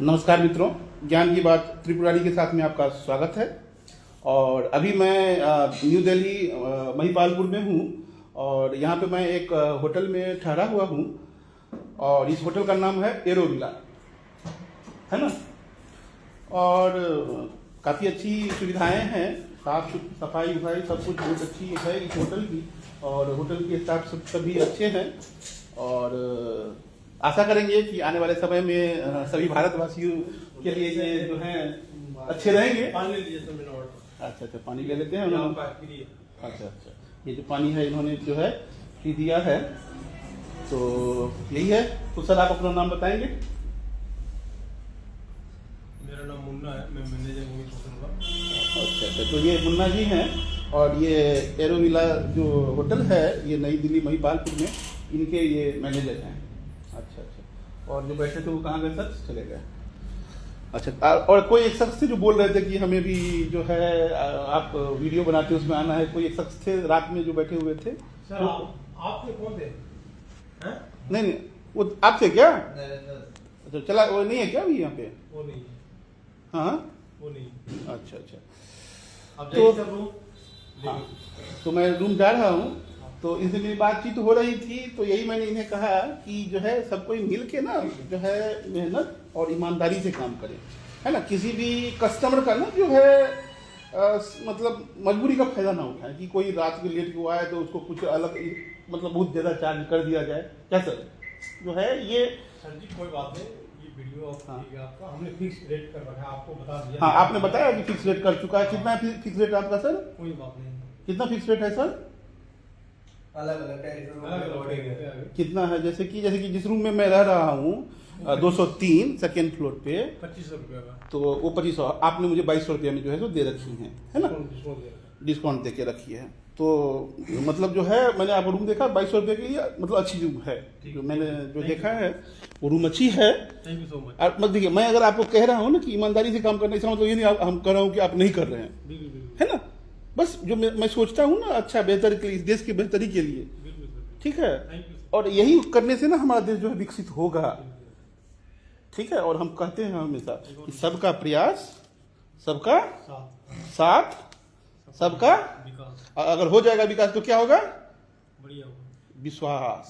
नमस्कार मित्रों, ज्ञान की बात त्रिपुरारी के साथ में आपका स्वागत है। और अभी मैं न्यू दिल्ली महिपालपुर में हूँ और यहाँ पे मैं एक होटल में ठहरा हुआ हूँ और इस होटल का नाम है एरोविला, है ना। और काफ़ी अच्छी सुविधाएं हैं, साफ सफाई वफाई सब कुछ बहुत अच्छी है इस होटल की। और होटल के स्टाफ सभी अच्छे हैं और आशा करेंगे कि आने वाले समय में सभी भारतवासियों के लिए ये जो है अच्छे रहेंगे। पानी ले लीजिए सर, मेरा ऑर्डर। अच्छा, पानी ले लेते हैं उन्होंने। अच्छा, ये जो पानी है इन्होंने जो है फ्री दिया है, तो यही है। तो सर आप अपना नाम बताएंगे? मेरा नाम मुन्ना है, मैं मैनेजर हूँ इस होटल का। अच्छा, तो ये मुन्ना जी हैं और ये एरोविला जो होटल है ये नई दिल्ली महिपालपुर में इनके ये मैनेजर हैं। अच्छा, और जो बैठे थे वो कहाँ गए सर? चले गए। अच्छा, और कोई एक शख्स थे जो बोल रहे थे कि हमें भी जो है आप वीडियो बनाते उसमें आना है। कोई एक शख्स थे रात में जो बैठे हुए थे सर, आपके कौन थे? हैं? नहीं, वो आपसे क्या? अच्छा, चला वो नहीं है क्या अभी यहाँ पे? वो नहीं, हाँ, वो नहीं। अच्छा। आप तो जाइए सर रूम। हाँ, तो मैं रूम जा रहा हूँ, तो इनसे मेरी बातचीत हो रही थी, तो यही मैंने इन्हें कहा कि जो है सब कोई मिल के ना जो है मेहनत और ईमानदारी से काम करें, है ना। किसी भी कस्टमर का ना जो है मतलब मजबूरी का फायदा ना उठाए कि कोई रात के लेट को आए तो उसको कुछ अलग मतलब बहुत ज़्यादा चार्ज कर दिया जाए। क्या सर जो है ये? सर जी कोई बात नहीं, ये वीडियो हाँ। आपका हमने फिक्स रेट कर रखा है, आपको बता दिया। हाँ, आपने बताया कि फिक्स रेट कर चुका है। कितना फिक्स रेट आपका सर? कोई बात नहीं, कितना फिक्स रेट है सर? अलग अलग कितना है? जैसे कि जिस रूम में मैं रह रहा हूँ 203 सेकेंड फ्लोर पे 2500 रुपये का, तो वो 2500 आपने मुझे 2200 रुपये में जो है तो दे रखी है ना, डिस्काउंट दे के रखी है। तो मतलब जो है मैंने आपको रूम देखा 2200 रुपये के लिए, मतलब अच्छी रूम है जो मैंने जो देखा है वो रूम अच्छी है। Thank you so much. और मतलब देखिए, मैं अगर आपको कह रहा हूँ ना कि ईमानदारी से काम करना, इसका मतलब ये नहीं हम कह रहा हूँ कि आप नहीं कर रहे हैं, है ना। बस जो मैं सोचता हूँ ना अच्छा बेहतर के लिए, इस देश की बेहतरी के लिए, ठीक है। और यही करने से ना हमारा देश जो है विकसित होगा, ठीक है। और हम कहते हैं हमेशा कि सबका प्रयास, सबका साथ, सबका विकास। अगर हो जाएगा विकास तो क्या होगा? बढ़िया होगा। विश्वास।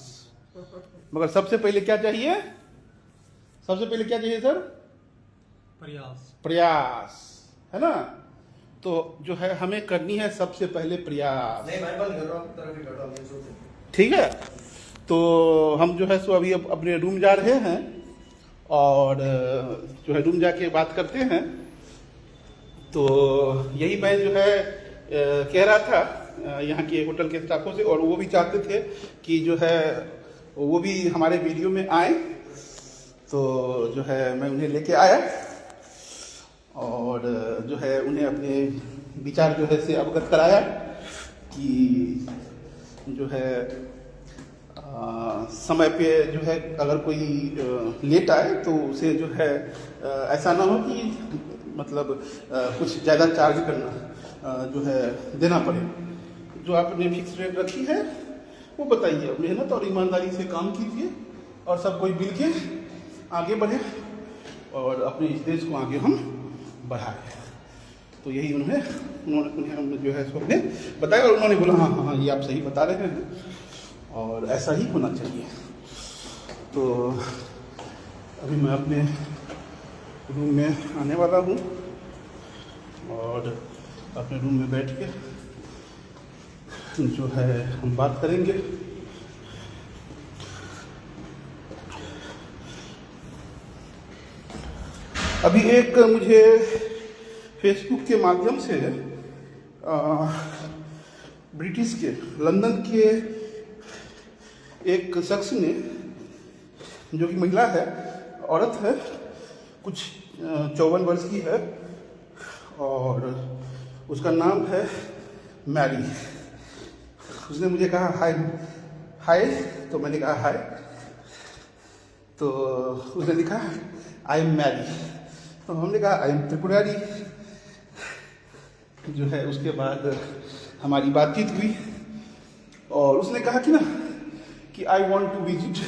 मगर सबसे पहले क्या चाहिए? सबसे पहले क्या चाहिए सर? प्रयास, है ना। तो जो है हमें करनी है सबसे पहले प्रयास। नहीं, मैं बंद कर रहा हूँ, तरफ ही कर रहा हूँ। ठीक है, तो हम जो है सो अभी अपने रूम जा रहे हैं और जो है रूम जाके बात करते हैं। तो यही मैं जो है कह रहा था यहाँ के होटल के स्टाफों से, और वो भी चाहते थे कि जो है वो भी हमारे वीडियो में आए। तो जो है मैं उन्हें लेके आया और जो है उन्हें अपने विचार जो है से अवगत कराया कि जो है समय पे जो है अगर कोई लेट आए तो उसे जो है ऐसा ना हो कि मतलब कुछ ज़्यादा चार्ज करना जो है देना पड़े। जो आपने फिक्स रेट रखी है वो बताइए, मेहनत और ईमानदारी से काम कीजिए और सब कोई मिल के आगे बढ़े और अपने इस देश को आगे हम बढ़ाएं। तो यही उन्होंने जो है सो बताया और उन्होंने बोला हाँ ये आप सही बता रहे हैं और ऐसा ही होना चाहिए। तो अभी मैं अपने रूम में आने वाला हूँ और अपने रूम में बैठ के जो है हम बात करेंगे। अभी एक मुझे फेसबुक के माध्यम से ब्रिटिश के लंदन के एक शख्स ने, जो कि महिला है, औरत है, कुछ 54 वर्ष की है और उसका नाम है मैरी। उसने मुझे कहा हाय, तो मैंने कहा हाय। तो उसने लिखा आई एम मैरी, तो हमने कहा आई एम त्रिपुरारी। जो है उसके बाद हमारी बातचीत हुई और उसने कहा कि ना कि I want to visit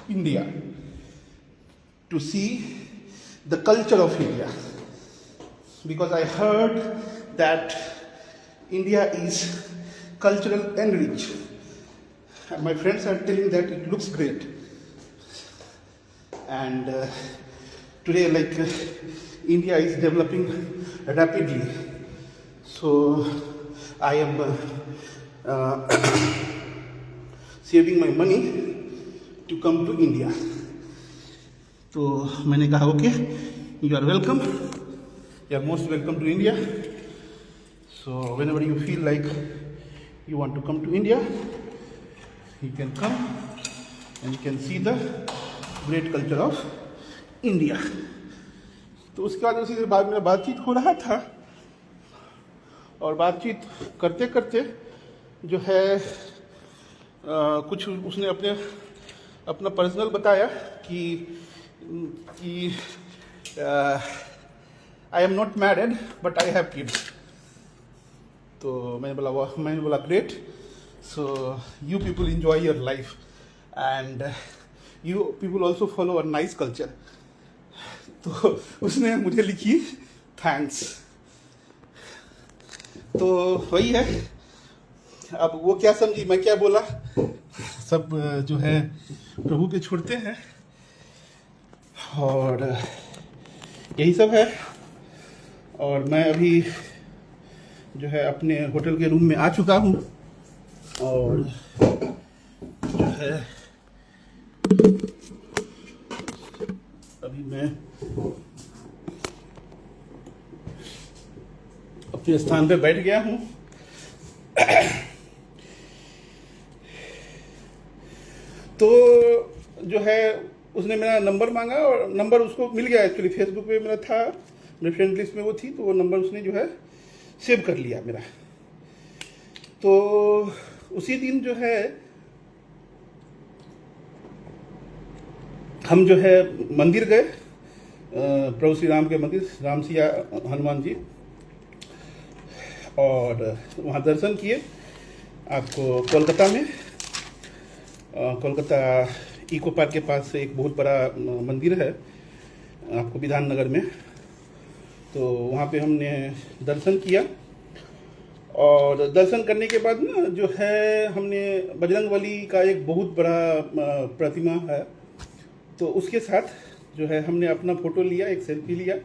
India to see the culture of India, because I heard that India is cultural and rich. And my friends are telling that it looks great. And today, like India is developing rapidly, so I am saving my money to come to India. तो मैंने कहा okay, you are welcome, you are most welcome to India. So whenever you feel like you want to come to India, you can come and you can see the great culture of India. तो उसके बाद उसी से बाद मेरा बातचीत हो रहा था, और बातचीत करते करते जो है कुछ उसने अपना पर्सनल बताया कि I am not married but I have kids. तो मैंने बोला great, so you people enjoy your life and you people also follow a nice culture. तो उसने मुझे लिखी थैंक्स. तो वही है, अब वो क्या समझी मैं क्या बोला, सब जो है प्रभु के छोड़ते हैं, और यही सब है. और मैं अभी जो है अपने होटल के रूम में आ चुका हूँ, और जो है अभी मैं अपने स्थान पे बैठ गया हूँ. तो जो है उसने मेरा नंबर मांगा, और नंबर उसको मिल गया. एक्चुअली फेसबुक पे मेरा था, मेरे फ्रेंड लिस्ट में वो थी, तो वो नंबर उसने जो है सेव कर लिया मेरा. तो उसी दिन जो है हम जो है मंदिर गए, प्रभु श्री राम के मंदिर, राम सिया हनुमान जी, और वहाँ दर्शन किए. आपको कोलकाता में, कोलकाता इको पार्क के पास एक बहुत बड़ा मंदिर है, आपको विधान नगर में. तो वहाँ पे हमने दर्शन किया, और दर्शन करने के बाद ना जो है हमने बजरंगबली का एक बहुत बड़ा प्रतिमा है, तो उसके साथ जो है हमने अपना फ़ोटो लिया, एक सेल्फी लिया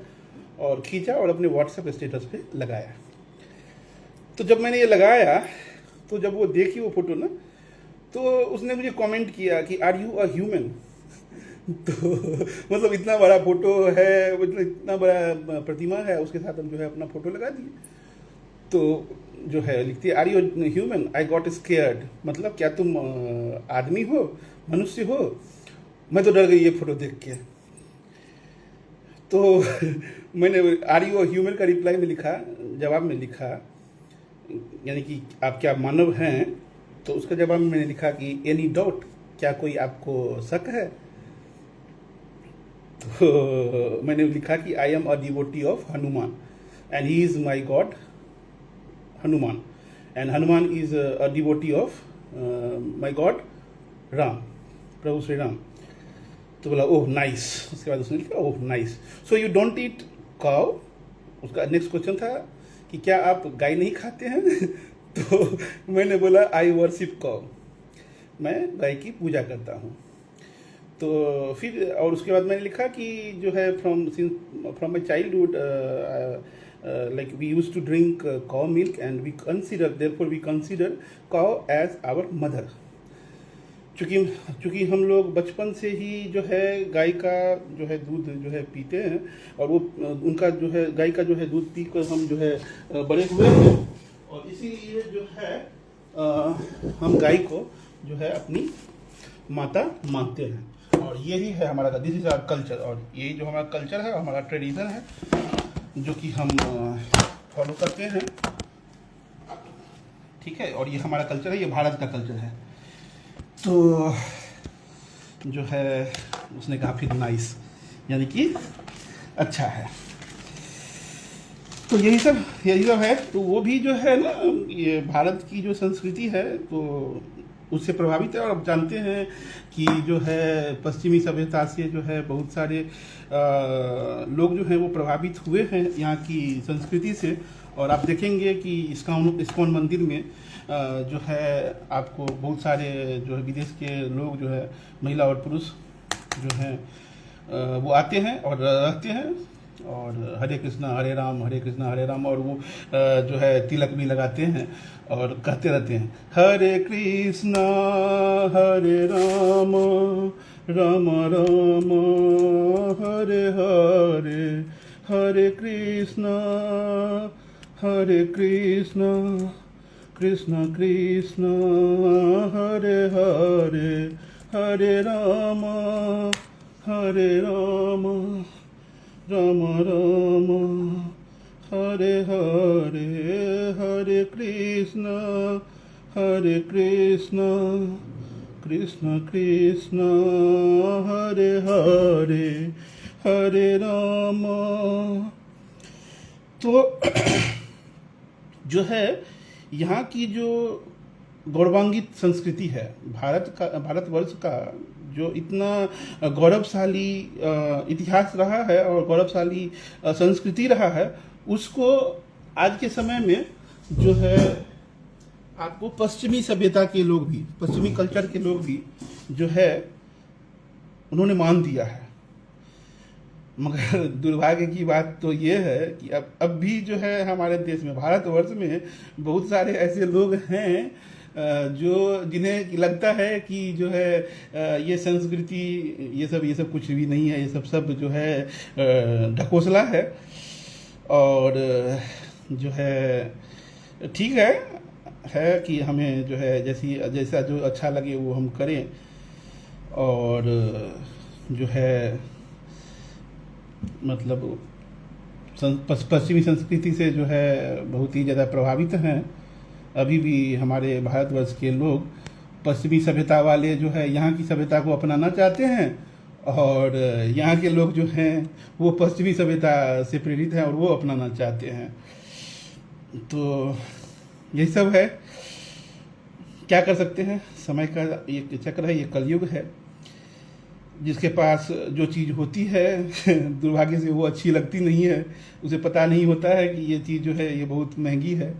और खींचा और अपने व्हाट्सएप स्टेटस पे लगाया. तो जब मैंने ये लगाया, तो जब वो देखी वो फ़ोटो ना, तो उसने मुझे कमेंट किया कि आर यू अ ह्यूमन. तो मतलब इतना बड़ा फोटो है, मतलब इतना बड़ा प्रतिमा है, उसके साथ हम जो है अपना फ़ोटो लगा दिए. तो जो है लिखती है are you human, I got scared, मतलब क्या तुम आदमी हो, मनुष्य हो. मैं तो डर गई ये फ़ोटो देख के. तो मैंने आर यू ह्यूमन का रिप्लाई में लिखा, जवाब में लिखा, यानी कि आप क्या मानव हैं. तो उसका जवाब में मैंने लिखा कि एनी डाउट, क्या कोई आपको शक है. तो मैंने लिखा कि I am a devotee of Hanuman and he is my god Hanuman, and Hanuman is a devotee of my god Ram, Prabhu Shri Ram. तो बोला ओह नाइस. उसके बाद उसने लिखा oh nice, so you don't eat cow. उसका नेक्स्ट क्वेश्चन था कि क्या आप गाय नहीं खाते हैं. तो मैंने बोला आई वर्शिप काउ, मैं गाय की पूजा करता हूँ. तो फिर और उसके बाद मैंने लिखा कि जो है from my childhood like we use to drink cow milk and we consider therefore we consider cow as our mother. चूँकि हम लोग बचपन से ही जो है गाय का जो है दूध जो है पीते हैं, और वो उनका जो है गाय का जो है दूध पी कर हम जो है बड़े हुए हैं, और इसीलिए जो है हम गाय को जो है अपनी माता मानते हैं. और यही है हमारा, दिस इज आवर कल्चर, और यही जो हमारा कल्चर है, हमारा ट्रेडिशन है, जो कि हम फॉलो करते हैं. ठीक है, और ये हमारा कल्चर है, ये भारत का कल्चर है. तो जो है उसने कहा फिर नाइस, यानी कि अच्छा है. तो यही सब है. तो वो भी जो है ना, ये भारत की जो संस्कृति है, तो उससे प्रभावित है। और आप जानते हैं कि जो है पश्चिमी सभ्यता से जो है बहुत सारे लोग जो हैं वो प्रभावित हुए हैं यहाँ की संस्कृति से। और आप देखेंगे कि इस्कॉन मंदिर में जो है आपको बहुत सारे जो है विदेश के लोग जो है महिला और पुरुष जो हैं वो आते हैं और रहते हैं और हरे कृष्णा हरे राम हरे कृष्णा हरे राम, और वो जो है तिलक भी लगाते हैं और कहते रहते हैं हरे कृष्णा हरे राम राम राम हरे हरे, हरे कृष्णा कृष्ण कृष्ण हरे हरे, हरे राम राम राम हरे हरे, हरे कृष्ण कृष्ण कृष्ण हरे हरे, हरे राम। तो जो है यहाँ की जो गौरवान्वित संस्कृति है भारतवर्ष का जो इतना गौरवशाली इतिहास रहा है और गौरवशाली संस्कृति रहा है, उसको आज के समय में जो है आपको पश्चिमी सभ्यता के लोग भी, पश्चिमी कल्चर के लोग भी जो है उन्होंने मान दिया है। मगर दुर्भाग्य की बात तो ये है कि अब भी जो है हमारे देश में, भारतवर्ष में बहुत सारे ऐसे लोग हैं जो जिन्हें लगता है कि जो है ये संस्कृति ये सब कुछ भी नहीं है, ये सब जो है ढकोसला है। और जो है ठीक है कि हमें जो है जैसा जो अच्छा लगे वो हम करें, और जो है मतलब पश्चिमी संस्कृति से जो है बहुत ही ज़्यादा प्रभावित हैं। अभी भी हमारे भारतवर्ष के लोग पश्चिमी सभ्यता वाले जो है यहाँ की सभ्यता को अपनाना चाहते हैं, और यहाँ के लोग जो हैं वो पश्चिमी सभ्यता से प्रेरित हैं और वो अपनाना चाहते हैं। तो यही सब है, क्या कर सकते हैं। समय का एक चक्र है, ये कलयुग है। जिसके पास जो चीज़ होती है दुर्भाग्य से वो अच्छी लगती नहीं है, उसे पता नहीं होता है कि ये चीज़ जो है ये बहुत महंगी है,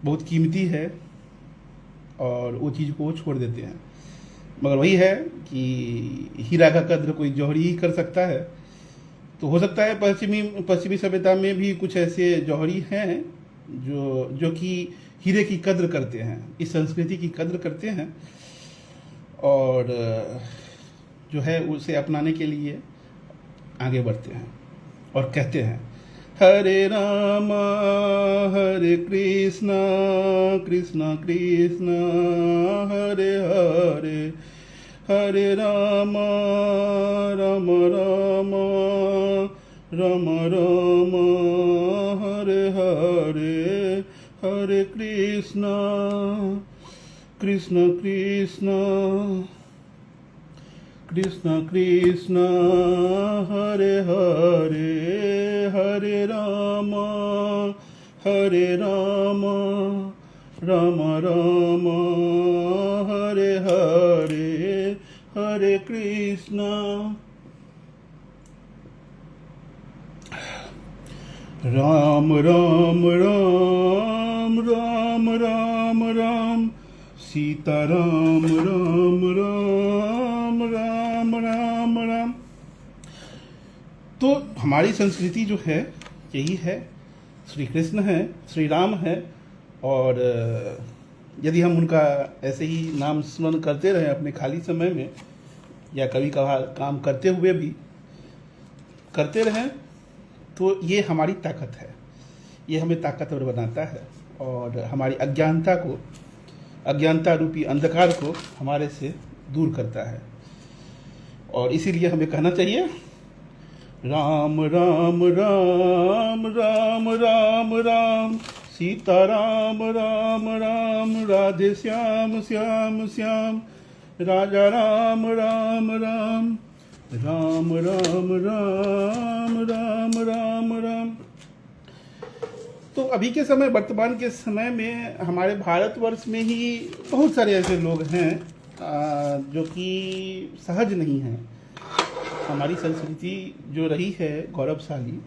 बहुत कीमती है, और वो चीज़ को छोड़ देते हैं। मगर वही है कि हीरा का कद्र कोई जौहरी ही कर सकता है। तो हो सकता है पश्चिमी सभ्यता में भी कुछ ऐसे जौहरी हैं जो कि हीरे की कद्र करते हैं, इस संस्कृति की कद्र करते हैं, और जो है उसे अपनाने के लिए आगे बढ़ते हैं और कहते हैं हरे राम हरे कृष्ण कृष्ण कृष्ण हरे हरे, हरे राम राम राम राम राम हरे हरे, हरे कृष्ण कृष्ण कृष्ण हरे हरे, हरे राम राम राम हरे हरे, हरे कृष्ण राम राम राम राम राम राम सीता राम राम राम राम राम राम। तो हमारी संस्कृति जो है यही है, श्री कृष्ण है, श्री राम है, और यदि हम उनका ऐसे ही नाम स्मरण करते रहें अपने खाली समय में या कभी कभार काम करते हुए भी करते रहें, तो ये हमारी ताकत है, ये हमें ताकतवर बनाता है और हमारी अज्ञानता रूपी अंधकार को हमारे से दूर करता है। और इसीलिए हमें कहना चाहिए राम राम राम राम राम राम सीता राम राम राम राधे श्याम श्याम श्याम राजा राम राम राम राम राम राम राम राम राम। तो अभी के समय, वर्तमान के समय में हमारे भारतवर्ष में ही बहुत सारे ऐसे लोग हैं जो कि सहज नहीं हैं। हमारी संस्कृति जो रही है गौरवशाली,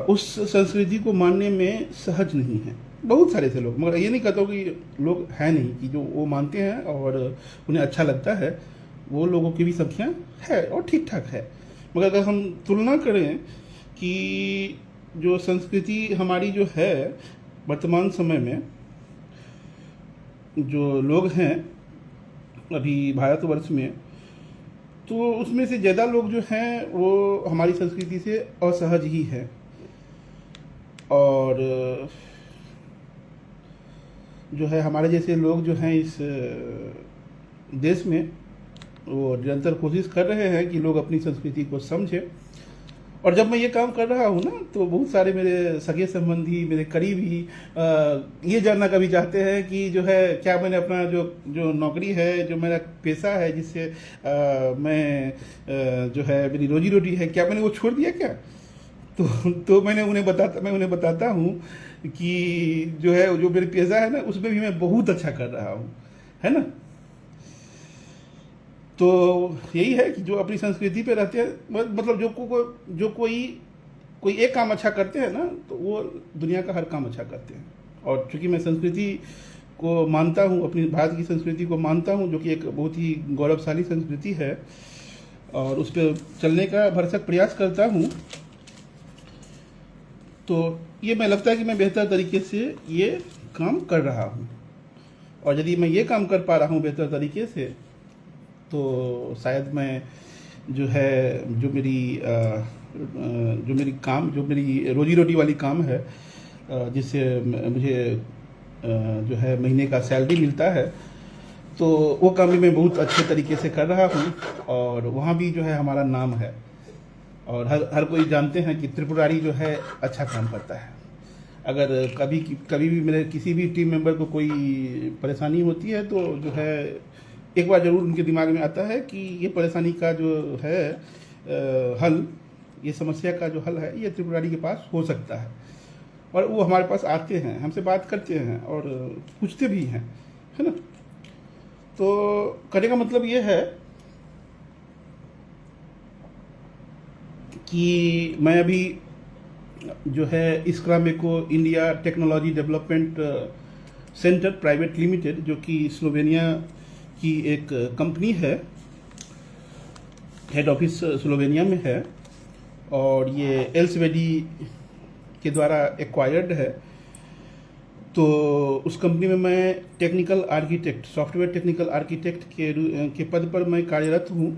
उस संस्कृति को मानने में सहज नहीं है। बहुत सारे ऐसे लोग, मगर ये नहीं कहता हूँ कि लोग हैं नहीं, कि जो वो मानते हैं और उन्हें अच्छा लगता है, वो लोगों की भी संख्या है और ठीक ठाक है। मगर अगर हम तुलना करें कि जो संस्कृति हमारी जो है वर्तमान समय में, जो लोग हैं अभी भारतवर्ष में, तो उसमें से ज़्यादा लोग जो हैं वो हमारी संस्कृति से असहज ही है। और जो है हमारे जैसे लोग जो हैं इस देश में, वो निरंतर कोशिश कर रहे हैं कि लोग अपनी संस्कृति को समझें। और जब मैं ये काम कर रहा हूँ ना, तो बहुत सारे मेरे सगे संबंधी, मेरे करीबी ये जानना कभी चाहते हैं कि जो है क्या मैंने अपना जो नौकरी है, जो मेरा पेशा है, जिससे मैं जो है मेरी रोजी रोटी है, क्या मैंने वो छोड़ दिया क्या? तो मैं उन्हें बताता हूँ कि जो है जो मेरे पेशा है ना, उसमें भी मैं बहुत अच्छा कर रहा हूँ, है ना। तो यही है कि जो अपनी संस्कृति पे रहते हैं, मतलब जो कोई एक काम अच्छा करते हैं ना, तो वो दुनिया का हर काम अच्छा करते हैं। और चूंकि मैं संस्कृति को मानता हूँ, अपनी भारत की संस्कृति को मानता हूँ, जो कि एक बहुत ही गौरवशाली संस्कृति है, और उस पर चलने का भरसक प्रयास करता हूँ, तो ये मैं लगता है कि मैं बेहतर तरीके से ये काम कर रहा हूँ। और यदि मैं ये काम कर पा रहा हूँ बेहतर तरीके से, तो शायद मैं जो है जो मेरी रोजी रोटी वाली काम है, जिससे मुझे जो है महीने का सैलरी मिलता है, तो वो काम भी मैं बहुत अच्छे तरीके से कर रहा हूँ। और वहाँ भी जो है हमारा नाम है, और हर कोई जानते हैं कि त्रिपुरारी जो है अच्छा काम करता है। अगर कभी भी मेरे किसी भी टीम मेंबर को कोई परेशानी होती है, तो जो है एक बार ज़रूर उनके दिमाग में आता है कि ये परेशानी का जो है हल, ये समस्या का जो हल है, ये त्रिपुरारी के पास हो सकता है। और वो हमारे पास आते हैं, हमसे बात करते हैं और पूछते भी हैं, है ना। तो कहने का मतलब ये है कि मैं अभी जो है स्क्रामेको India technology development centre private limited, जो कि स्लोवेनिया की एक कंपनी है, हेड ऑफिस स्लोवेनिया में है, और ये एल्सवेडी के द्वारा एक्वायर्ड है। तो उस कंपनी में मैं technical architect, software technical architect के पद पर मैं कार्यरत हूँ,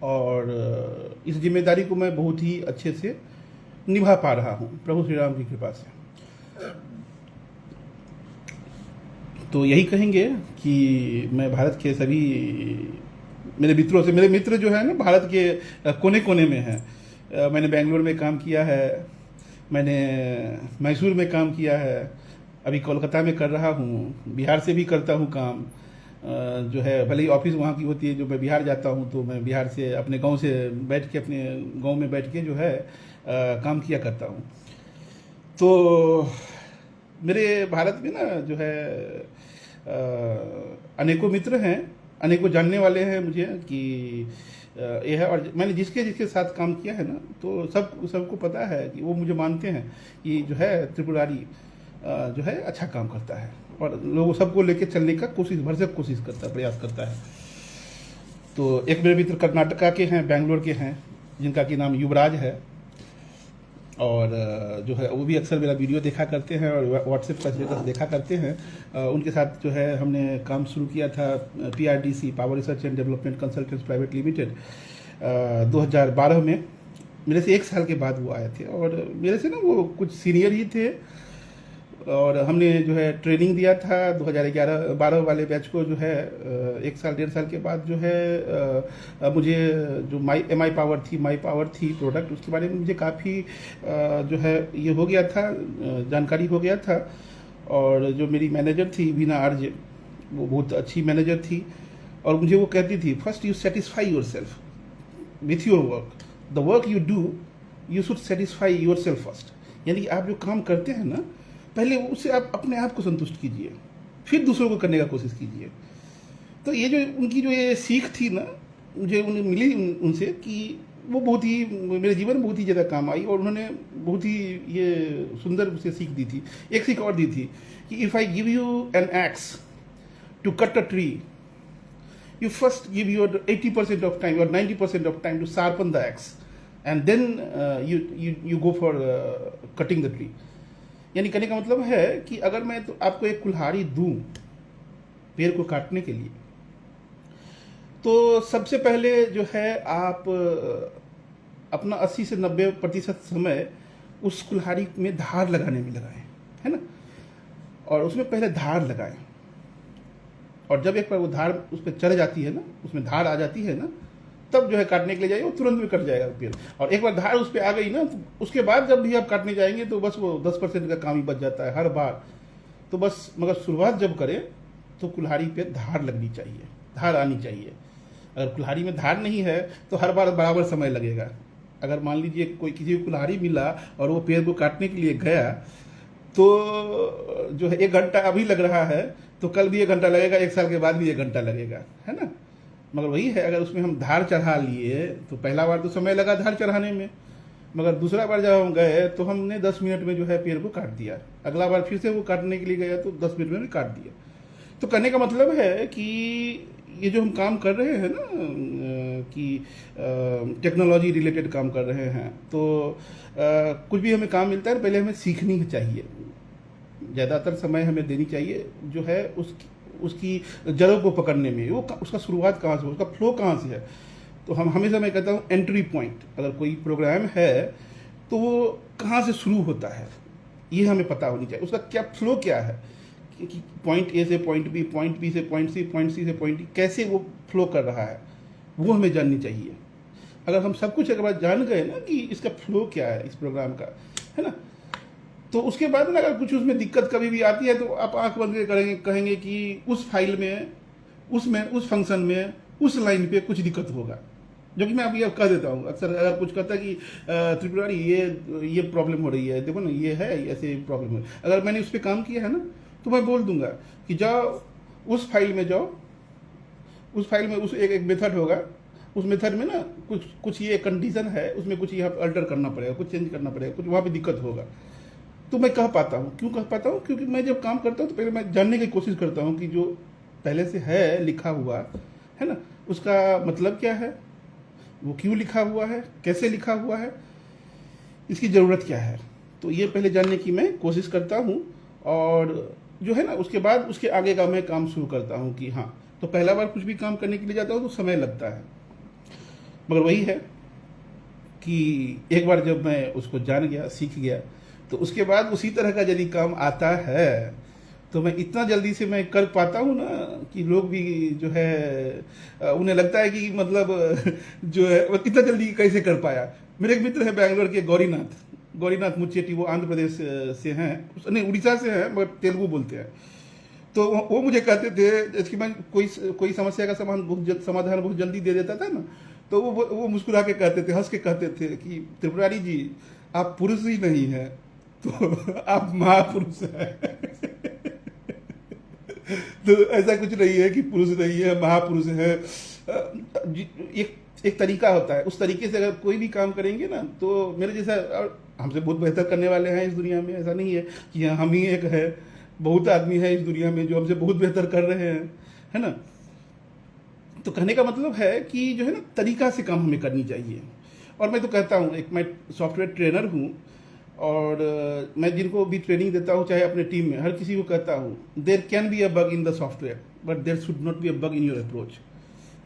और इस जिम्मेदारी को मैं बहुत ही अच्छे से निभा पा रहा हूँ, प्रभु श्री राम की कृपा से। तो यही कहेंगे कि मैं भारत के सभी मेरे मित्रों से, मेरे मित्र जो है ना भारत के कोने कोने में हैं। मैंने बेंगलोर में काम किया है, मैंने मैसूर में काम किया है, अभी कोलकाता में कर रहा हूँ, बिहार से भी करता हूँ काम। जो है भले ही ऑफिस वहाँ की होती है, जो मैं बिहार जाता हूँ तो मैं बिहार से अपने गांव से बैठ के, अपने गांव में बैठ के जो है काम किया करता हूँ। तो मेरे भारत में ना जो है अनेकों मित्र हैं, अनेकों जानने वाले हैं मुझे कि ये है। और मैंने जिसके साथ काम किया है ना, तो सबको पता है कि वो मुझे मानते हैं कि जो है त्रिपुरारी जो है अच्छा काम करता है, और लोगों सबको लेके चलने का भरसक कोशिश करता है, प्रयास करता है। तो एक मेरे मित्र कर्नाटका के हैं, बेंगलोर के हैं, जिनका कि नाम युवराज है, और जो है वो भी अक्सर मेरा वीडियो देखा करते हैं और व्हाट्सएप का स्टेटस देखा करते हैं। उनके साथ जो है हमने काम शुरू किया था PRDC, power research and development consultants private limited, 2012 में। मेरे से 1 साल के बाद वो आए थे, और मेरे से ना वो कुछ सीनियर ही थे, और हमने जो है ट्रेनिंग दिया था 2011-12 वाले बैच को। जो है 1 साल 1.5 साल के बाद जो है मुझे जो माई पावर थी प्रोडक्ट, उसके बारे में मुझे काफ़ी जो है ये हो गया था, जानकारी हो गया था। और जो मेरी मैनेजर थी वीना आरजे, वो बहुत अच्छी मैनेजर थी, और मुझे वो कहती थी, first you satisfy your self with your work, the work you do you should satisfy your self first. यानी कि आप जो काम करते हैं ना, पहले उससे आप अपने आप को संतुष्ट कीजिए, फिर दूसरों को करने का कोशिश कीजिए। तो ये जो उनकी जो ये सीख थी ना, मुझे उन्हें मिली उनसे, कि वो बहुत ही मेरे जीवन में बहुत ही ज़्यादा काम आई, और उन्होंने बहुत ही ये सुंदर मुझे सीख दी थी। एक सीख और दी थी कि if I give you an axe to cut a tree, you first give your 80% of time or 90% of time to sharpen the axe, and then you go for cutting the tree। यानी कहने का मतलब है कि अगर मैं तो आपको एक कुल्हाड़ी दूं पेड़ को काटने के लिए, तो सबसे पहले जो है आप अपना 80 से 90% समय उस कुल्हाड़ी में धार लगाने में लगाएं, है ना, और उसमें पहले धार लगाएं, और जब एक बार वो धार उस पर चढ़ जाती है ना, उसमें धार आ जाती है ना, तब जो है काटने के लिए जाइए, वो तुरंत में कट जाएगा पेड़। और एक बार धार उस पर आ गई ना, तो उसके बाद जब भी आप काटने जाएंगे तो बस वो 10% का काम ही बच जाता है हर बार। तो बस मगर शुरुआत जब करें तो कुल्हाड़ी पे धार लगनी चाहिए, धार आनी चाहिए। अगर कुल्हाड़ी में धार नहीं है तो हर बार बराबर समय लगेगा। अगर मान लीजिए कोई किसी को कुल्हाड़ी मिला और वो पेड़ को काटने के लिए गया, तो जो है 1 घंटा अभी लग रहा है, तो कल भी 1 घंटा लगेगा, 1 साल के बाद भी 1 घंटा लगेगा, है ना। मगर वही है, अगर उसमें हम धार चढ़ा लिए तो पहला बार तो समय लगा धार चढ़ाने में, मगर दूसरा बार जब हम गए तो हमने 10 मिनट में जो है पेड़ को काट दिया। अगला बार फिर से वो काटने के लिए गया तो 10 मिनट में भी काट दिया। तो कहने का मतलब है कि ये जो हम काम कर रहे हैं ना, कि टेक्नोलॉजी रिलेटेड काम कर रहे हैं, तो कुछ भी हमें काम मिलता है पहले हमें सीखनी चाहिए। ज़्यादातर समय हमें देनी चाहिए जो है उसकी जड़ों को पकड़ने में, वो उसका शुरुआत कहाँ से, उसका फ्लो कहाँ से है। तो हम हमेशा मैं कहता हूँ एंट्री पॉइंट, अगर कोई प्रोग्राम है तो वो कहाँ से शुरू होता है ये हमें पता होनी चाहिए। उसका क्या फ्लो क्या है, कि पॉइंट ए से पॉइंट बी, पॉइंट बी से पॉइंट सी, पॉइंट सी से पॉइंट डी, कैसे वो फ्लो कर रहा है वो हमें जाननी चाहिए। अगर हम सब कुछ एक बार जान गए ना कि इसका फ्लो क्या है इस प्रोग्राम का, है ना, तो उसके बाद में अगर कुछ उसमें दिक्कत कभी भी आती है तो आप आंख बंद के करेंगे, कहेंगे कि उस फाइल में, उस फंक्शन में, उस लाइन पे कुछ दिक्कत होगा। जो कि मैं अभी अब कह देता हूँ, अक्सर अगर कुछ कहता है कि त्रिपुरारी ये प्रॉब्लम हो रही है, देखो ना ये है, ऐसे प्रॉब्लम है, अगर मैंने उस पर काम किया है ना, तो मैं बोल दूंगा कि जाओ उस फाइल में जाओ, उस फाइल में उस एक मेथड होगा, उस मेथड में ना कुछ ये कंडीशन है, उसमें कुछ यहाँ अल्टर करना पड़ेगा, कुछ चेंज करना पड़ेगा, कुछ वहाँ पे दिक्कत होगा। तो मैं कह पाता हूँ, क्यों कह पाता हूँ, क्योंकि मैं जब काम करता हूँ तो पहले मैं जानने की कोशिश करता हूँ कि जो पहले से है लिखा हुआ है ना, उसका मतलब क्या है, वो क्यों लिखा हुआ है, कैसे लिखा हुआ है, इसकी ज़रूरत क्या है। तो ये पहले जानने की मैं कोशिश करता हूँ, और जो है ना उसके बाद उसके आगे का मैं काम शुरू करता हूँ कि हाँ। तो पहला बार कुछ भी काम करने के लिए जाता हूँ तो समय लगता है, मगर वही है कि एक बार जब मैं उसको जान गया, सीख गया, तो उसके बाद उसी तरह का यदि काम आता है तो मैं इतना जल्दी से मैं कर पाता हूँ ना कि लोग भी जो है उन्हें लगता है कि मतलब जो है वो इतना जल्दी कैसे कर पाया। मेरे एक मित्र है बैंगलोर के, गौरीनाथ मुचेटी, वो आंध्र प्रदेश से हैं, नहीं उड़ीसा से हैं, मगर तेलुगु बोलते हैं। तो वो मुझे कहते थे, जैसे कि मैं कोई समस्या का समाधान बहुत जल्दी दे देता था ना, तो वो मुस्कुरा के कहते थे, हंस के कहते थे कि त्रिपुरारी जी आप पुरुष ही नहीं हैं, तो आप महापुरुष हैं। तो ऐसा कुछ नहीं है कि पुरुष नहीं है, महापुरुष है। एक तरीका होता है, उस तरीके से अगर कोई भी काम करेंगे ना, तो मेरे जैसा और हमसे बहुत बेहतर करने वाले हैं इस दुनिया में। ऐसा नहीं है कि हम ही एक है, बहुत आदमी है इस दुनिया में जो हमसे बहुत बेहतर कर रहे हैं, है ना। तो कहने का मतलब है कि जो है ना तरीका से काम हमें करनी चाहिए। और मैं तो कहता हूँ, एक मैं सॉफ्टवेयर ट्रेनर हूँ, और मैं जिनको भी ट्रेनिंग देता हूँ, चाहे अपने टीम में, हर किसी को कहता हूँ, there can be a bug in the software but there should not be a bug in your approach.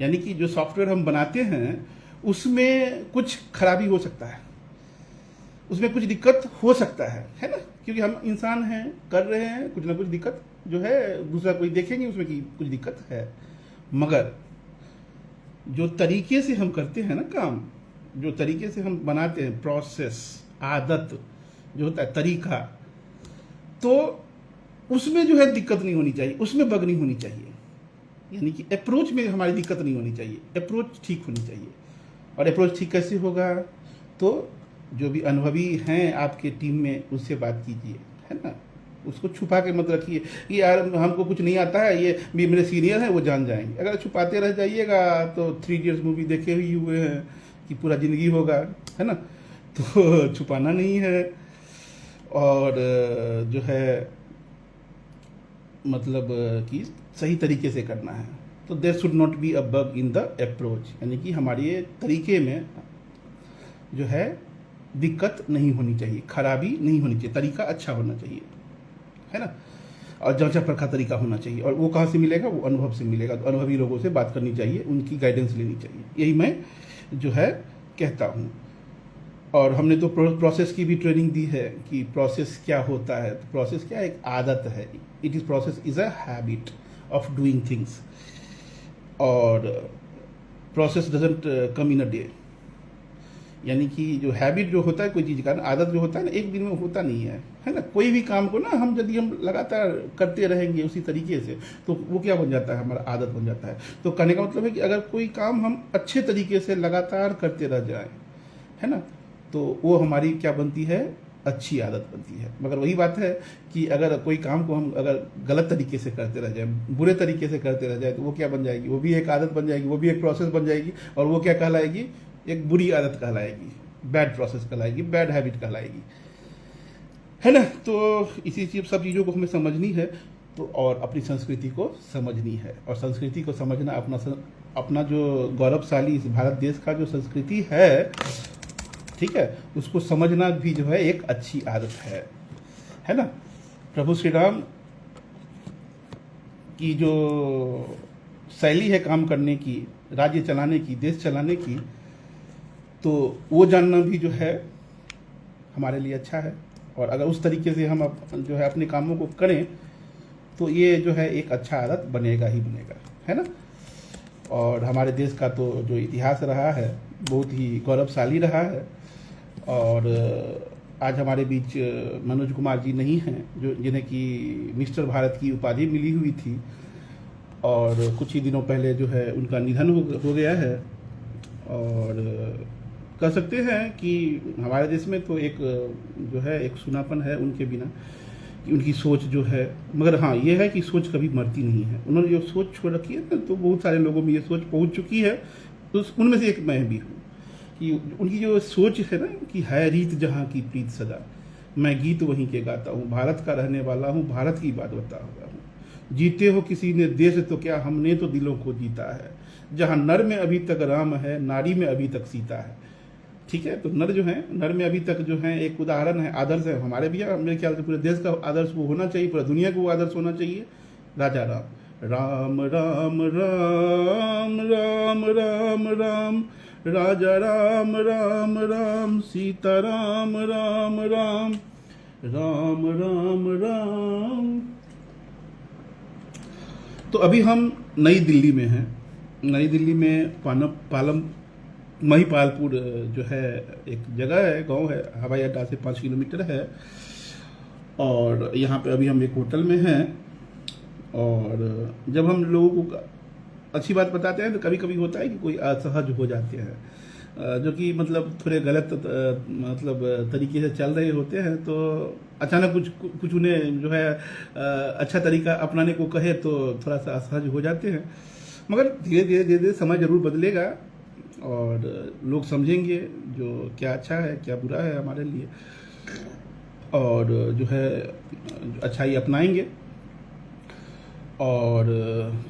यानी कि जो सॉफ्टवेयर हम बनाते हैं उसमें कुछ खराबी हो सकता है, उसमें कुछ दिक्कत हो सकता है ना, क्योंकि हम इंसान हैं, कर रहे हैं, कुछ ना कुछ दिक्कत जो है दूसरा कोई देखेंगे उसमें कि कुछ दिक्कत है। मगर जो तरीके से हम करते हैं ना काम, जो तरीके से हम बनाते हैं, प्रोसेस, आदत जो होता है, तरीका, तो उसमें जो है दिक्कत नहीं होनी चाहिए, उसमें बग नहीं होनी चाहिए। यानी कि अप्रोच में हमारी दिक्कत नहीं होनी चाहिए, अप्रोच ठीक होनी चाहिए। और अप्रोच ठीक कैसे होगा, तो जो भी अनुभवी हैं आपके टीम में उससे बात कीजिए, है ना। उसको छुपा के मत रखिए कि यार हमको कुछ नहीं आता है, ये भी मेरे सीनियर हैं वो जान जाएंगे। अगर छुपाते रह जाइएगा तो 3 इडियट्स मूवी देखे ही हुए हैं कि पूरा ज़िंदगी होगा, है ना। तो छुपाना नहीं है, और जो है मतलब कि सही तरीके से करना है। तो there should not be a bug in the approach, यानी कि हमारे ये तरीके में जो है दिक्कत नहीं होनी चाहिए, खराबी नहीं होनी चाहिए, तरीका अच्छा होना चाहिए, है ना। और जांचा परखा तरीका होना चाहिए। और वो कहाँ से मिलेगा? वो अनुभव से मिलेगा। तो अनुभवी लोगों से बात करनी चाहिए, उनकी गाइडेंस लेनी चाहिए, यही मैं जो है कहता हूँ। और हमने तो प्रोसेस की भी ट्रेनिंग दी है कि प्रोसेस क्या होता है। तो प्रोसेस क्या है? एक आदत है। It is process is a habit of doing things, और process doesn't come in a day. यानी कि जो हैबिट जो होता है कोई चीज़ का ना, आदत जो होता है ना, एक दिन में होता नहीं है ना। कोई भी काम को ना हम यदि हम लगातार करते रहेंगे उसी तरीके से, तो वो क्या बन जाता है? हमारा आदत बन जाता है। तो कहने का मतलब है कि अगर कोई काम हम अच्छे तरीके से लगातार करते रह जाएं, है ना, तो वो हमारी क्या बनती है? अच्छी आदत बनती है। मगर वही बात है कि अगर कोई काम को हम अगर गलत तरीके से करते रह जाए, बुरे तरीके से करते रह जाए, तो वो क्या बन जाएगी? वो भी एक आदत बन जाएगी, वो भी एक प्रोसेस बन जाएगी, और वो क्या कहलाएगी? एक बुरी आदत कहलाएगी, बैड प्रोसेस कहलाएगी, बैड हैबिट कहलाएगी, है ना। तो इसी चीज सब चीज़ों को हमें समझनी है, तो और अपनी संस्कृति को समझनी है। और संस्कृति को समझना, अपना जो गौरवशाली इस भारत देश का जो संस्कृति है, ठीक है, उसको समझना भी जो है एक अच्छी आदत है ना। प्रभु श्री राम की जो शैली है काम करने की, राज्य चलाने की, देश चलाने की, तो वो जानना भी जो है हमारे लिए अच्छा है। और अगर उस तरीके से हम जो है अपने कामों को करें, तो ये जो है एक अच्छा आदत बनेगा ही बनेगा, है ना। और हमारे देश का तो जो इतिहास रहा है बहुत ही गौरवशाली रहा है। और आज हमारे बीच मनोज कुमार जी नहीं हैं, जो जिन्हें कि मिस्टर भारत की उपाधि मिली हुई थी, और कुछ ही दिनों पहले जो है उनका निधन हो गया है। और कह सकते हैं कि हमारे देश में तो एक जो है एक सुनापन है उनके बिना, कि उनकी सोच जो है। मगर हाँ, ये है कि सोच कभी मरती नहीं है। उन्होंने जो सोच छोड़ रखी है ना, तो बहुत सारे लोगों में ये सोच पहुंच चुकी है, तो उनमें से एक मैं भी हूँ। कि उनकी जो सोच है ना कि है रीत जहाँ की प्रीत सदा, मैं गीत वहीं के गाता हूँ, भारत का रहने वाला हूँ, भारत की बात बता हुआ हूँ। जीते हो किसी ने देश तो क्या, हमने तो दिलों को जीता है। जहाँ नर में अभी तक राम है, नारी में अभी तक सीता है। ठीक है, तो नर जो है, नर में अभी तक जो है एक उदाहरण है, आदर्श है हमारे भी। मेरे ख्याल से पूरे देश का आदर्श वो होना चाहिए, पूरा दुनिया को वो आदर्श होना चाहिए। राजा राम राम राम राम राम राम राम, राजा राम राम राम, सीता राम राम राम, राम राम राम। तो अभी हम नई दिल्ली में हैं। नई दिल्ली में पालम महिपालपुर जो है एक जगह है, गांव है, हवाई अड्डा से 5 किलोमीटर है। और यहाँ पे अभी हम एक होटल में हैं। और जब हम लोगों को अच्छी बात बताते हैं तो कभी कभी होता है कि कोई असहज हो जाते हैं, जो कि मतलब थोड़े गलत मतलब तरीके से चल रहे होते हैं। तो अचानक कुछ उन्हें जो है अच्छा तरीका अपनाने को कहे तो थोड़ा सा असहज हो जाते हैं। मगर धीरे धीरे समय जरूर बदलेगा, और लोग समझेंगे जो क्या अच्छा है क्या बुरा है हमारे लिए, और जो है अच्छाई अपनाएंगे। और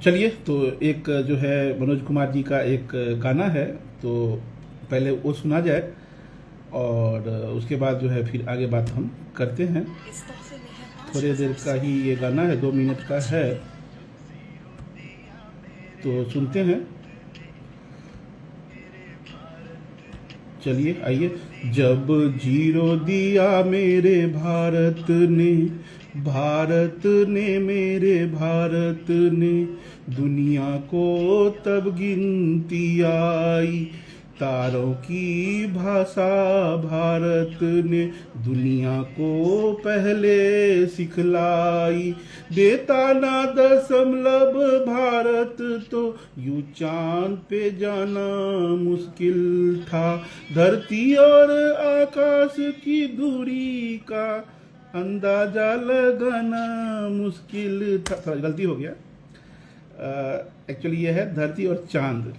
चलिए, तो एक जो है मनोज कुमार जी का एक गाना है, तो पहले वो सुना जाए, और उसके बाद जो है फिर आगे बात हम करते हैं। थोड़ी देर का ही ये गाना है, 2 मिनट का है, तो सुनते हैं। चलिए आइए। जब जीरो दिया मेरे भारत ने मेरे भारत ने, दुनिया को तब गिनती आई, तारों की भाषा भारत ने दुनिया को पहले सिखलाई। देता ना दशमलव भारत तो यूं चांद पे जाना मुश्किल था। धरती और आकाश की दूरी का अंदाजा लगाना मुश्किल था। थोड़ा गलती हो गया, एक्चुअली ये है धरती और चांद।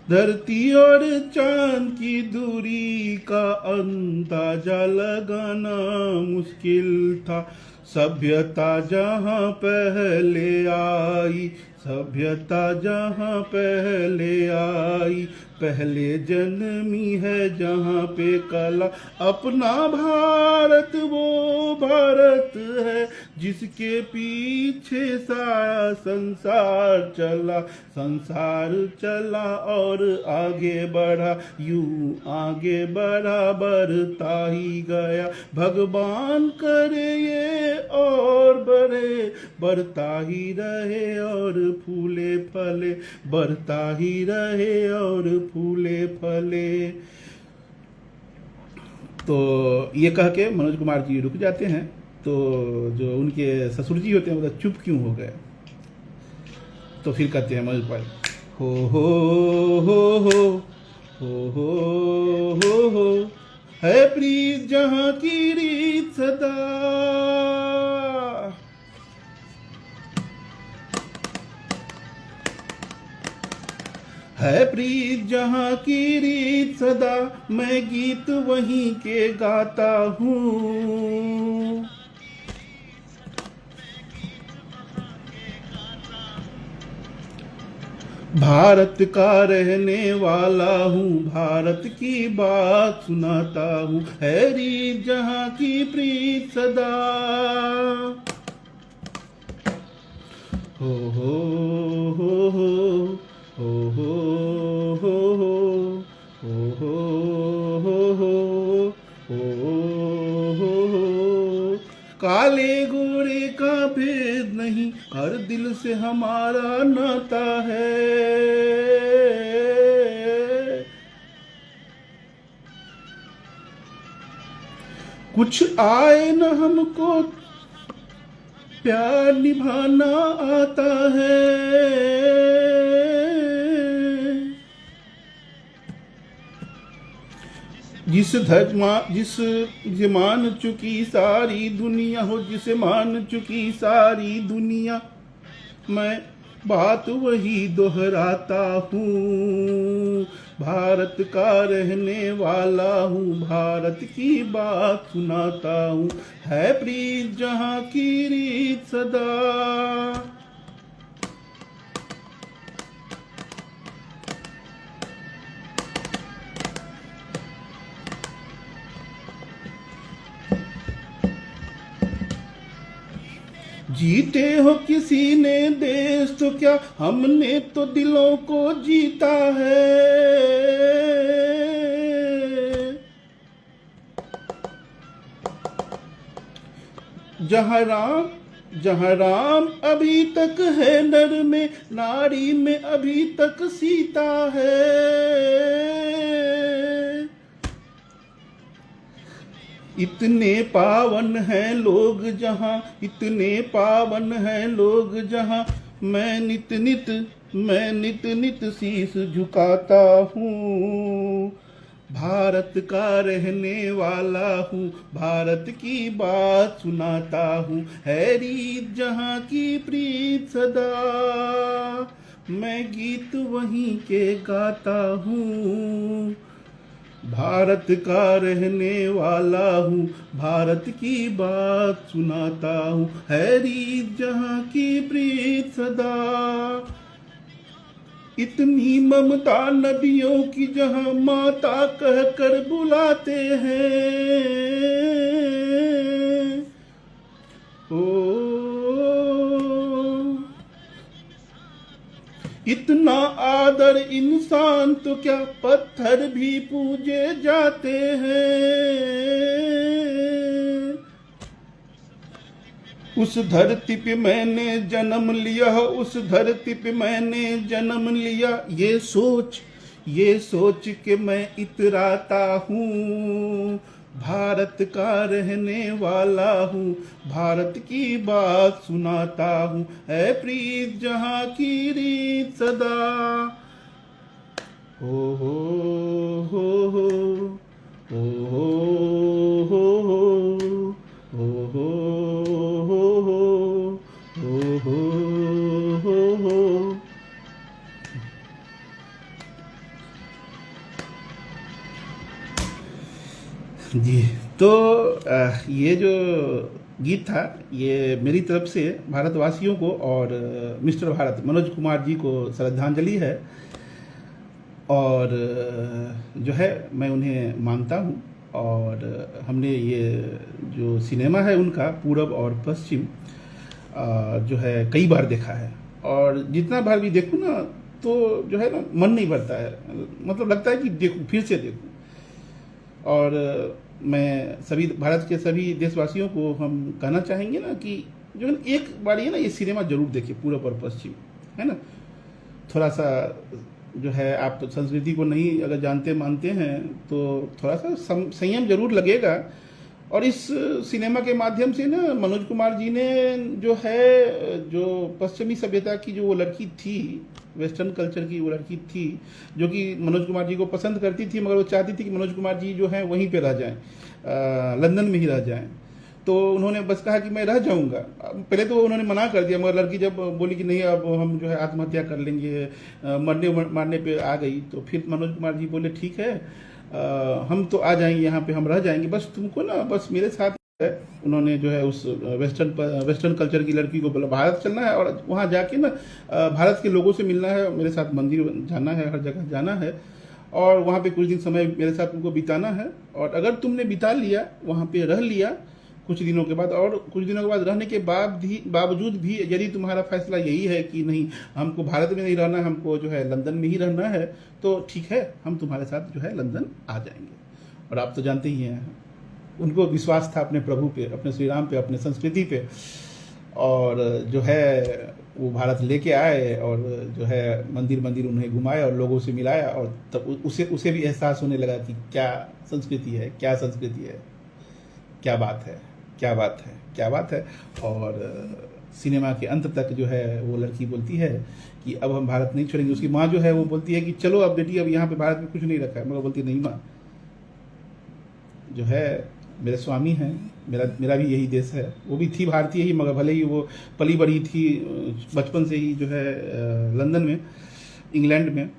धरती और चांद की दूरी का अंदाजा लगाना मुश्किल था। सभ्यता जहाँ पहले आई, सभ्यता जहाँ पहले आई, पहले जन्मी है जहाँ पे कला। अपना भारत वो भारत है जिसके पीछे सारा संसार चला, संसार चला और आगे बढ़ा, यूं आगे बढ़ा बढ़ता ही गया। भगवान करे ये और बढ़े, बढ़ता ही रहे और फूले फले, बढ़ता ही रहे और फूले फले। तो ये कह के मनोज कुमार जी रुक जाते हैं। तो जो उनके ससुर जी होते हैं वो चुप क्यों हो गए, तो फिर कहते हैं मनोज कुमार, हो हो हो हो हो हो हो है प्रीत जहाँ की रीत सदा, है प्रीत जहाँ की रीत सदा, मैं गीत वहीं के गाता हूँ। भारत का रहने वाला हूँ, भारत की बात सुनाता हूँ, है रीत जहाँ की प्रीत सदा। हो हो हो हो हो हो हो हो हो हो हो हो। काले गोरे का भेद नहीं, हर दिल से हमारा नाता है। कुछ आए न हमको प्यार निभाना आता है। जिसे मान चुकी सारी दुनिया हो, जिसे मान चुकी सारी दुनिया, मैं बात वही दोहराता हूँ। भारत का रहने वाला हूँ, भारत की बात सुनाता हूँ, है प्रीत जहाँ की रीत सदा। जीते हो किसी ने देश तो क्या, हमने तो दिलों को जीता है। जहाँ राम अभी तक है नर में, नारी में अभी तक सीता है। इतने पावन हैं लोग जहाँ, इतने पावन हैं लोग जहाँ, मैं नित नित शीश झुकाता हूँ। भारत का रहने वाला हूँ, भारत की बात सुनाता हूँ, है रीत जहाँ की प्रीत सदा, मैं गीत वहीं के गाता हूँ। भारत का रहने वाला हूँ, भारत की बात सुनाता हूँ, है रीत जहाँ की प्रीत सदा। इतनी ममता नदियों की जहाँ माता कह कर बुलाते हैं। ओ इतना आदर इंसान तो क्या, पत्थर भी पूजे जाते हैं। उस धरती पे मैंने जन्म लिया, उस धरती पे मैंने जन्म लिया, ये सोच के मैं इतराता हूँ। भारत का रहने वाला हूँ, भारत की बात सुनाता हूँ, है प्रीत जहाँ की रीत सदा। हो हो हो हो ओ हो हो हो ओ हो हो हो ओ हो हो। जी, तो ये जो गीत था ये मेरी तरफ से भारतवासियों को और मिस्टर भारत मनोज कुमार जी को श्रद्धांजलि है। और जो है मैं उन्हें मानता हूँ। और हमने ये जो सिनेमा है उनका पूरब और पश्चिम जो है कई बार देखा है। और जितना बार भी देखूँ ना तो जो है ना मन नहीं भरता है, मतलब लगता है कि देखूँ, फिर से देखूँ। और मैं सभी भारत के सभी देशवासियों को हम कहना चाहेंगे ना कि जो है एक बार ये ना ये सिनेमा जरूर देखिए, पूरब और पश्चिम, है ना। थोड़ा सा जो है आप संस्कृति को नहीं अगर जानते मानते हैं तो थोड़ा सा संयम जरूर लगेगा। और इस सिनेमा के माध्यम से ना मनोज कुमार जी ने जो है जो पश्चिमी सभ्यता की जो वो लड़की थी, वेस्टर्न कल्चर की वो लड़की थी जो कि मनोज कुमार जी को पसंद करती थी, मगर वो चाहती थी कि मनोज कुमार जी जो है वहीं पे रह जाएं, लंदन में ही रह जाएं। तो उन्होंने बस कहा कि मैं रह जाऊंगा। पहले तो उन्होंने मना कर दिया, मगर लड़की जब बोली कि नहीं अब हम जो है आत्महत्या कर लेंगे, मरने मारने पे आ गई, तो फिर मनोज कुमार जी बोले ठीक है हम तो आ जाएंगे यहाँ पे, हम रह जाएंगे, बस तुमको ना बस मेरे साथ है। उन्होंने जो है उस वेस्टर्न कल्चर की लड़की को बोला भारत चलना है और वहाँ जाके ना भारत के लोगों से मिलना है, मेरे साथ मंदिर जाना है, हर जगह जाना है और वहाँ पे कुछ दिन समय मेरे साथ तुमको बिताना है। और अगर तुमने बिता लिया, वहाँ पे रह लिया कुछ दिनों के बाद, और कुछ दिनों के बाद रहने के बावजूद भी यदि तुम्हारा फैसला यही है कि नहीं हमको भारत में नहीं रहना, हमको जो है लंदन में ही रहना है, तो ठीक है हम तुम्हारे साथ जो है लंदन आ जाएंगे। और आप तो जानते ही हैं उनको विश्वास था अपने प्रभु पे, अपने श्री राम पे, अपने संस्कृति पे, और जो है वो भारत लेके आए और जो है मंदिर उन्हें घुमाया और लोगों से मिलाया। और तब उसे भी एहसास होने लगा कि क्या संस्कृति है, क्या संस्कृति है, क्या बात है, क्या बात है, क्या बात है। और सिनेमा के अंत तक जो है वो लड़की बोलती है कि अब हम भारत नहीं छोड़ेंगे। उसकी माँ जो है वो बोलती है कि चलो अब बेटी अब यहाँ पे भारत में कुछ नहीं रखा है, मगर बोलती नहीं माँ, जो है मेरे स्वामी हैं, मेरा भी यही देश है। वो भी थी भारतीय ही, मगर भले ही वो पली बड़ी थी बचपन से ही जो है लंदन में, इंग्लैंड में,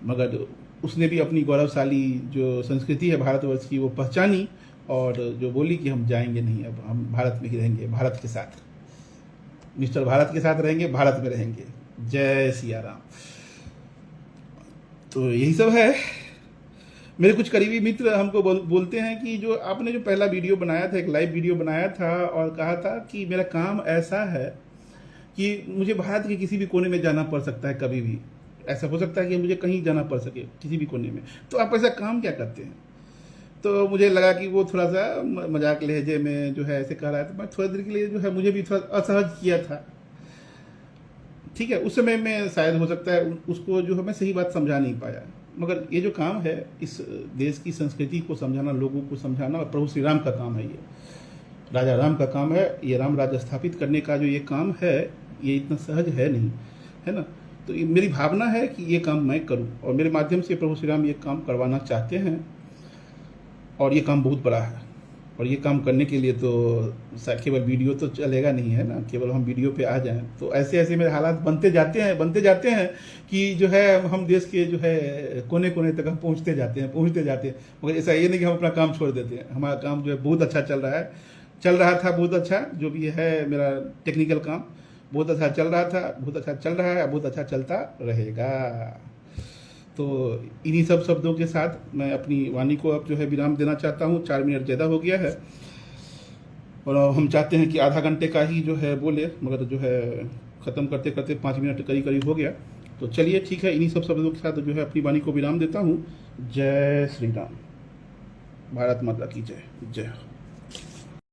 मगर उसने भी अपनी गौरवशाली जो संस्कृति है भारतवर्ष की वो पहचानी और जो बोली कि हम जाएंगे नहीं, अब हम भारत में ही रहेंगे, भारत के साथ, मिस्टर भारत के साथ रहेंगे, भारत में रहेंगे। जय सिया राम। तो यही सब है। मेरे कुछ करीबी मित्र हमको बोलते हैं कि जो आपने जो पहला वीडियो बनाया था, एक लाइव वीडियो बनाया था और कहा था कि मेरा काम ऐसा है कि मुझे भारत के किसी भी कोने में जाना पड़ सकता है, कभी भी ऐसा हो सकता है कि मुझे कहीं जाना पड़ सके किसी भी कोने में, तो आप ऐसा काम क्या करते हैं। तो मुझे लगा कि वो थोड़ा सा मजाक लहजे में जो है ऐसे कह रहा है, तो मैं थोड़ी देर के लिए जो है मुझे भी थोड़ा असहज किया था। ठीक है, उस समय में शायद हो सकता है उसको जो है मैं सही बात समझा नहीं पाया, मगर ये जो काम है इस देश की संस्कृति को समझाना, लोगों को समझाना, और प्रभु श्री राम का काम है, ये राजा राम का काम है, ये राम राज्य स्थापित करने का जो ये काम है ये इतना सहज है नहीं, है ना। तो मेरी भावना है कि ये काम मैं करूं और मेरे माध्यम से प्रभु श्री राम ये काम करवाना चाहते हैं और ये काम बहुत बड़ा है। और ये काम करने के लिए तो केवल वीडियो तो चलेगा नहीं, है ना, केवल हम वीडियो पे आ जाएं तो ऐसे ऐसे मेरे हालात बनते जाते हैं कि जो है हम देश के जो है कोने कोने तक हम पहुंचते जाते हैं। मगर ऐसा ये नहीं कि हम अपना काम छोड़ देते हैं। हमारा काम जो है बहुत अच्छा चल रहा था, बहुत अच्छा जो भी है मेरा टेक्निकल काम बहुत अच्छा चल रहा था, बहुत अच्छा चल रहा है, बहुत अच्छा चलता रहेगा। तो इन्हीं सब शब्दों के साथ मैं अपनी वाणी को अब जो है विराम देना चाहता हूँ। 4 मिनट ज़्यादा हो गया है और हम चाहते हैं कि आधा घंटे का ही जो है बोले, मगर जो है ख़त्म करते करते 5 मिनट करीब हो गया। तो चलिए ठीक है, इन्हीं सब शब्दों के साथ जो है अपनी वाणी को विराम देता हूँ। जय श्री राम, भारत माता की जय। जय।